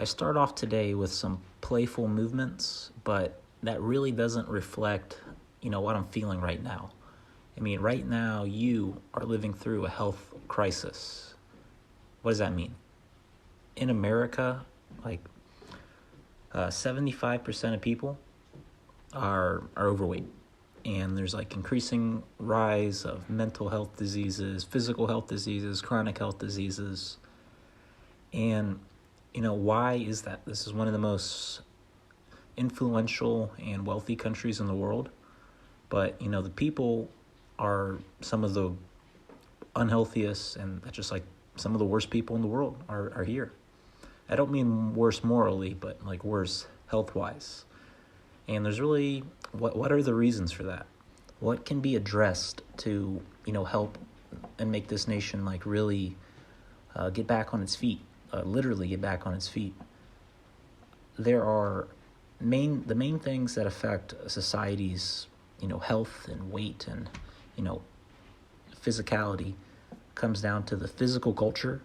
I start off today with some playful movements, but that really doesn't reflect, what I'm feeling right now. I mean, right now you are living through a health crisis. What does that mean? In America, like 75% of people are overweight. And there's like increasing rise of mental health diseases, physical health diseases, chronic health diseases. And, why is that? This is one of the most influential and wealthy countries in the world. But, the people are some of the unhealthiest and just like some of the worst people in the world are here. I don't mean worse morally, but like worse health-wise. And there's really, what are the reasons for that? What can be addressed to, help and make this nation like really get back on its feet, literally get back on its feet? There are the main things that affect society's, health and weight and, physicality comes down to the physical culture,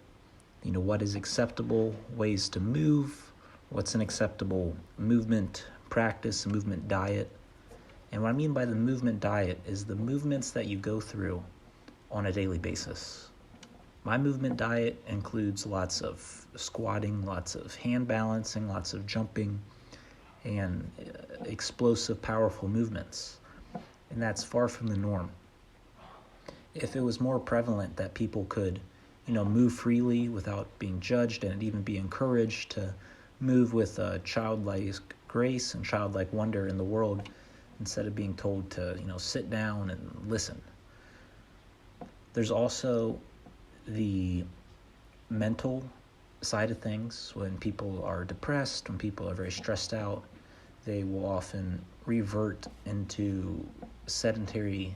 what is acceptable ways to move, what's an acceptable movement practice, movement diet. And what I mean by the movement diet is the movements that you go through on a daily basis. My movement diet includes lots of squatting, lots of hand balancing, lots of jumping, and explosive, powerful movements. And that's far from the norm. If it was more prevalent that people could, move freely without being judged and even be encouraged to move with childlike grace and childlike wonder in the world instead of being told to, sit down and listen. There's also the mental side of things. When people are depressed, when people are very stressed out, they will often revert into sedentary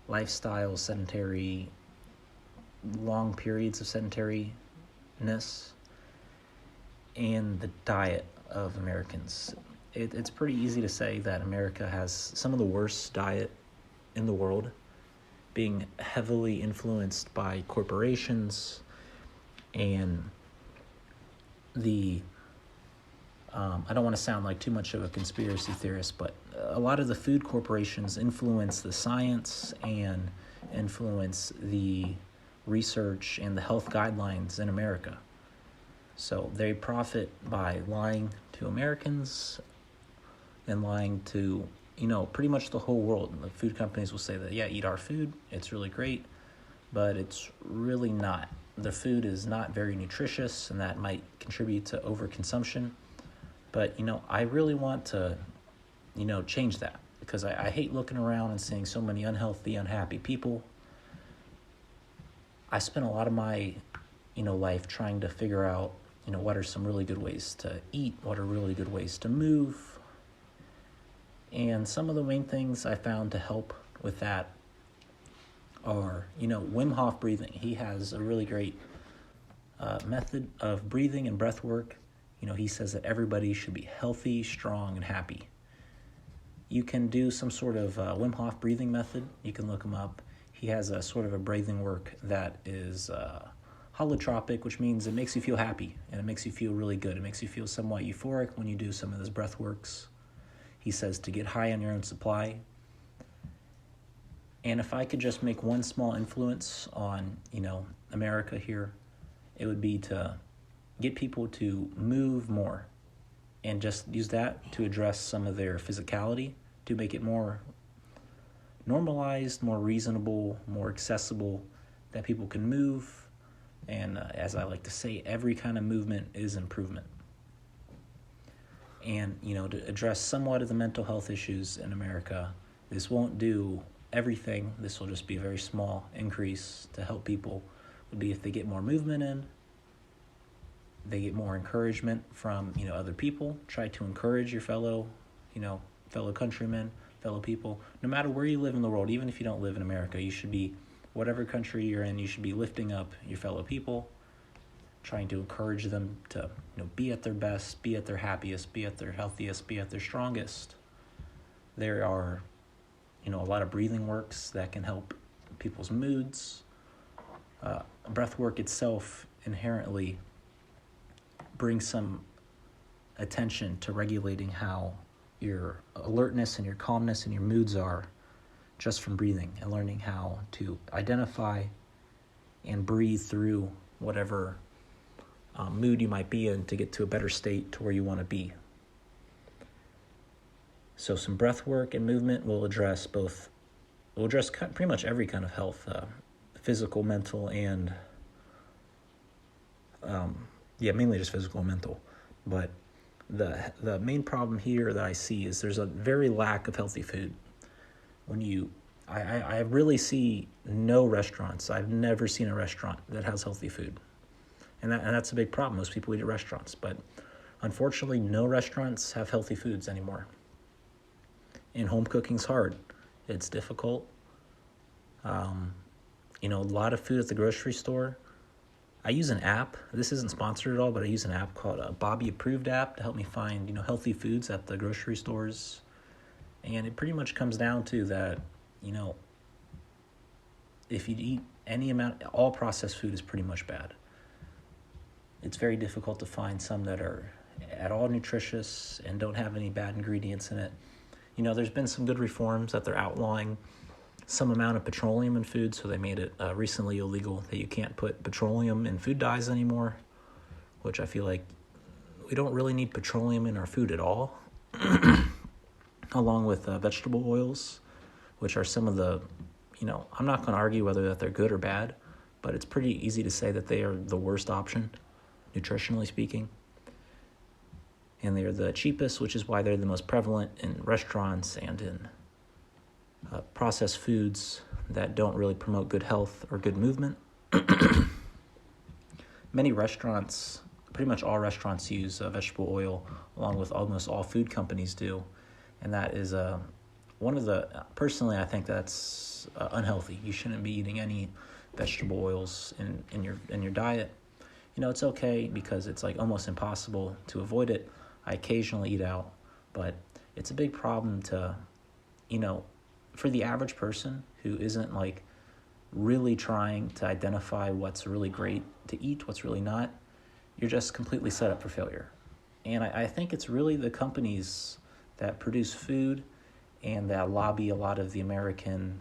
lifestyle, sedentary, long periods of sedentariness. And the diet of Americans. It's pretty easy to say that America has some of the worst diet in the world, being heavily influenced by corporations and the I don't want to sound like too much of a conspiracy theorist, but a lot of the food corporations influence the science and influence the research and the health guidelines in America. So they profit by lying to Americans and lying to, pretty much the whole world. The food companies will say that, yeah, eat our food, it's really great, but it's really not. The food is not very nutritious, and that might contribute to overconsumption. But, I really want to, change that, because I hate looking around and seeing so many unhealthy, unhappy people. I spent a lot of my, life trying to figure out, what are some really good ways to eat, what are really good ways to move. And some of the main things I found to help with that are, Wim Hof breathing. He has a really great method of breathing and breath work. He says that everybody should be healthy, strong, and happy. You can do some sort of Wim Hof breathing method. You can look him up. He has a sort of a breathing work that is holotropic, which means it makes you feel happy and it makes you feel really good. It makes you feel somewhat euphoric when you do some of his breath works. He says to get high on your own supply. And if I could just make one small influence on, America here, it would be to get people to move more and just use that to address some of their physicality, to make it more normalized, more reasonable, more accessible, that people can move. And as I like to say, every kind of movement is improvement. And, to address somewhat of the mental health issues in America, this won't do everything. This will just be a very small increase to help people. Would be if they get more movement in, they get more encouragement from, other people. Try to encourage your fellow countrymen, fellow people. No matter where you live in the world, even if you don't live in America, you should be, whatever country you're in, you should be lifting up your fellow people, trying to encourage them to, be at their best, be at their happiest, be at their healthiest, be at their strongest. There are, a lot of breathing works that can help people's moods. Breath work itself inherently brings some attention to regulating how your alertness and your calmness and your moods are just from breathing, and learning how to identify and breathe through whatever mood you might be in to get to a better state to where you want to be. So some breath work and movement will address pretty much every kind of health, physical, mental, and mainly just physical and mental. But the main problem here that I see is there's a very lack of healthy food. I really see no restaurants. I've never seen a restaurant that has healthy food. And that's a big problem. Most people eat at restaurants, but unfortunately no restaurants have healthy foods anymore. And home cooking's hard. It's difficult. A lot of food at the grocery store. I use an app. This isn't sponsored at all, but I use an app called a Bobby Approved app to help me find, healthy foods at the grocery stores. And it pretty much comes down to that, if you eat any amount, all processed food is pretty much bad. It's very difficult to find some that are at all nutritious and don't have any bad ingredients in it. There's been some good reforms that they're outlawing some amount of petroleum in food, so they made it recently illegal that you can't put petroleum in food dyes anymore, which I feel like we don't really need petroleum in our food at all, along with vegetable oils, which are some of the, I'm not going to argue whether that they're good or bad, but it's pretty easy to say that they are the worst option, nutritionally speaking. And they're the cheapest, which is why they're the most prevalent in restaurants and in processed foods that don't really promote good health or good movement. Many restaurants, pretty much all restaurants, use vegetable oil, along with almost all food companies do. And that is personally, I think that's unhealthy. You shouldn't be eating any vegetable oils in your diet. It's okay because it's like almost impossible to avoid it. I occasionally eat out, but it's a big problem to, for the average person who isn't like really trying to identify what's really great to eat, what's really not, you're just completely set up for failure. And I think it's really the companies that produce food and that lobby a lot of the American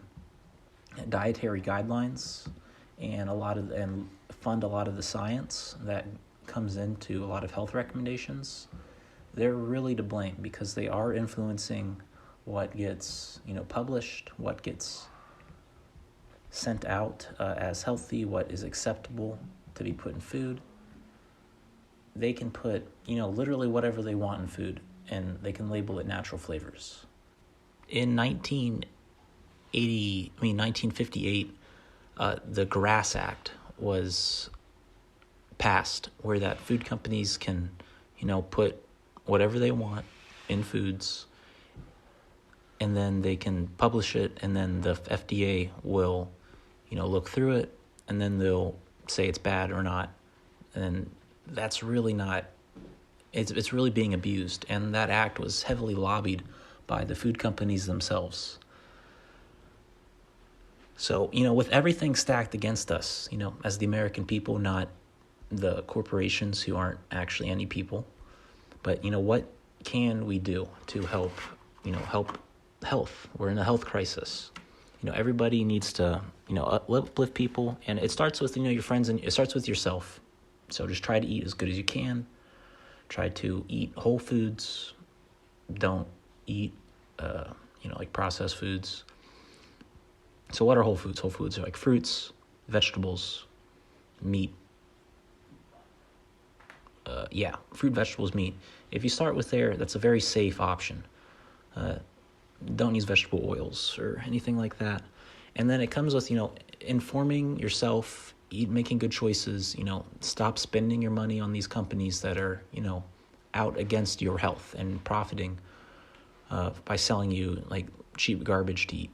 dietary guidelines and fund a lot of the science that comes into a lot of health recommendations. They're really to blame because they are influencing what gets, published, what gets sent out as healthy, what is acceptable to be put in food. They can put, literally whatever they want in food, and they can label it natural flavors. In 1958, the GRAS Act was passed, where that food companies can, put whatever they want in foods, and then they can publish it, and then the FDA will, look through it, and then they'll say it's bad or not. And that's really not, it's really being abused. And that act was heavily lobbied by the food companies themselves. So, with everything stacked against us, as the American people, not the corporations who aren't actually any people, but, what can we do to help health? We're in a health crisis. Everybody needs to, uplift people. And it starts with, your friends, and it starts with yourself. So just try to eat as good as you can. Try to eat whole foods. Don't eat, like processed foods. So what are whole foods? Whole foods are like fruits, vegetables, meat. Fruit, vegetables, meat. If you start with there, that's a very safe option. Don't use vegetable oils or anything like that. And then it comes with, informing yourself, making good choices, stop spending your money on these companies that are, out against your health and profiting by selling you like cheap garbage to eat.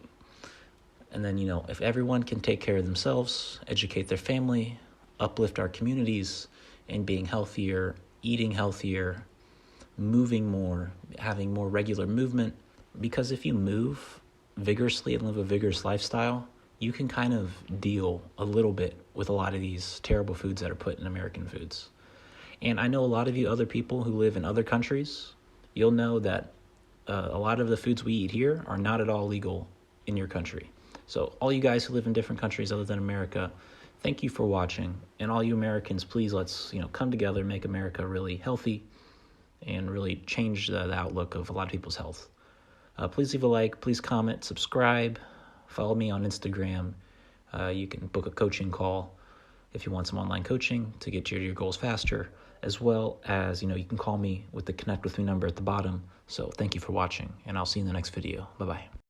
And then, if everyone can take care of themselves, educate their family, uplift our communities, and being healthier, eating healthier, moving more, having more regular movement. Because if you move vigorously and live a vigorous lifestyle, you can kind of deal a little bit with a lot of these terrible foods that are put in American foods. And I know a lot of you other people who live in other countries, you'll know that a lot of the foods we eat here are not at all legal in your country. So all you guys who live in different countries other than America, thank you for watching. And all you Americans, please let's come together, make America really healthy, and really change the outlook of a lot of people's health. Please leave a like, please comment, subscribe, follow me on Instagram. You can book a coaching call if you want some online coaching to get your goals faster, as well as, you can call me with the Connect With Me number at the bottom. So thank you for watching, and I'll see you in the next video. Bye-bye.